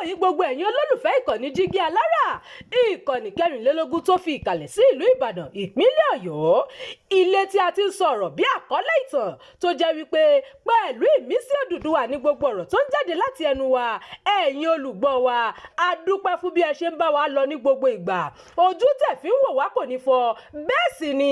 yín gbogbo ẹ̀yin olólùfẹ́ ìkànnì Jígí Alára, ìkànnì kẹrìnlélógún tó fi ìkàlẹ̀ sí ìlú Ìbàdàn, ìpínlẹ̀ Ọ̀yọ́. Ilé tí a ti ń sọ̀rọ̀ bí àkọ́lé ìtàn tó jẹ́ wípé pẹ̀lú ìmísí Odùduwà ní gbogbo ọ̀rọ̀ tó ń jáde láti ẹnu wa. Ẹ̀yin olùgbọ́ wa, a dúpẹ́ fún bí ẹ ṣe ń bá wa lọ ní gbogbo ìgbà. Ojú tẹ́ fi ń wò wá kò ní fọ́, bẹ́ẹ̀ sì ni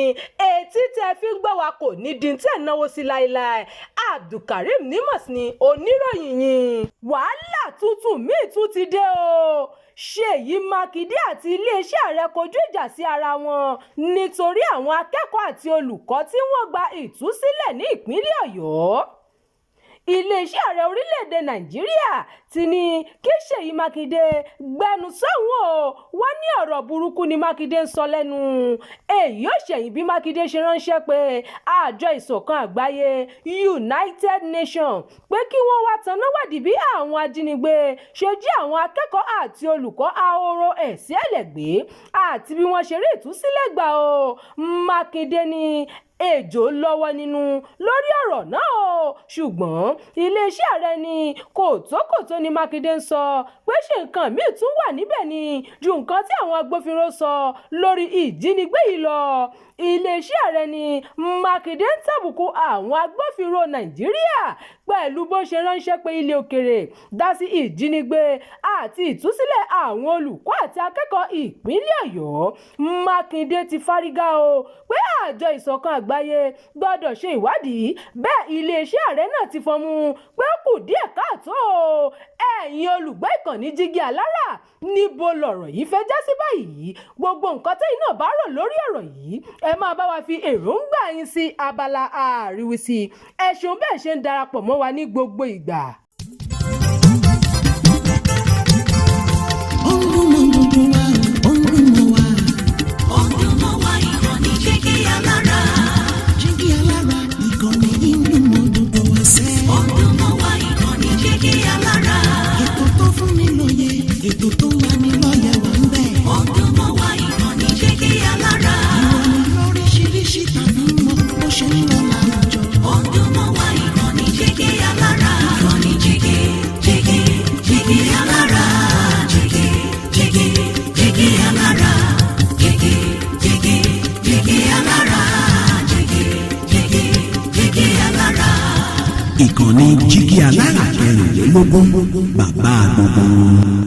etí tẹ́ fi ń gbọ́ wa kò ní di tẹ́ náwó sí láéláé. Abdulkareem Nimas ni oníròyìn yín. Wàhálà tuntun míì tún ti dé o. Seyi Makinde àti iléeṣẹ́ ààrẹ kojú ìjà sí ara wọn nítorí àwọn akẹ́kọ̀ọ́ àti olùkọ́ tí wọ́n gba ìtúsílẹ̀ ní ìpínlẹ̀ Ọ̀yọ́. Iléeṣẹ́ ààrẹ orílẹ̀-èdè Nàìjíríà ti ní kí Seyi Makinde gbẹnu sọ́hùn o. Wọ́n ní ọ̀rọ̀ burúkú ni Makinde ń sọ lẹ́nu. Èyí ò ṣẹ̀yìn bí Makinde ṣe ránṣẹ́ pé àjọ ìṣọ̀kan àgbáyé United Nations pé kí wọ́n wá tanná wádìí bí àwọn ajínigbé ṣe jí àwọn akẹ́kọ̀ọ́ àti olùkọ́ ahoro ẹ̀sìn ẹlẹ́gbé àti bí wọ́n ṣe rí ìtúsílẹ̀ gbà o. Makinde ní ejò lọ́wọ́ nínú lórí ọ̀rọ̀ náà o, ṣùgbọ́n iléeṣẹ́ ààrẹ ní kòtókòtó ni Makinde ń sọ pé ṣe nǹkan míì tún wà níbẹ̀ ni ju nǹkan tí àwọn agbófinró sọ lórí ìjínigbé yìí lọ. Iléeṣẹ́ ààrẹ ní Makinde ń tàbùkù àwọn agbófinró Nàìjíríà pẹ̀lú bó ṣe ránṣẹ́ pé ilé òkèrè dá sí ìjínigbé àti ìtúsílẹ̀ àwọn olùkọ́ àti akẹ́kọ̀ọ́ ìpínlẹ̀ Ọ̀yọ́. Makinde ti fárígá o pé àjọ ìṣọ̀kan àgbáyé gbọ́dọ̀ ṣe ìwádìí, bẹ́ẹ̀ iléeṣẹ́ ààrẹ náà ti fọnmú pé ó kù díẹ̀ káàtó. Ẹ̀yin olùgbọ́ ìkànnì Jígí Alára, níbo lọ̀rọ̀ yìí fẹ́ já sí báyìí? Gbogbo nǹkan tẹ́yin náà bá rò lórí ọ̀rọ̀ yìí, ẹ máa bá wa fi èròǹgbà yín sí abala àríwísí. Ẹ ṣeun bẹ́ẹ̀ ṣe ń darapọ̀ mọ́ wa ní gbogbo ìgbà. Ètò tó ń lani lọ́yẹ̀ wà ń bẹ̀. Ọdún mọ́ wa ìkànnì Jígí Alára. Ìròyìn lóríṣiríṣi tàbí mọ́ bó ṣe ń lọ láwùjọ. Ọdún mọ́ wa ìkànnì Jígí Alára. Ìkànnì Jígí Alára. Jígí Alára. Jígí Alára. Jígí Alára. Ìkànnì Jígí Alára kẹrìnlélógún, bàbá gbogbo.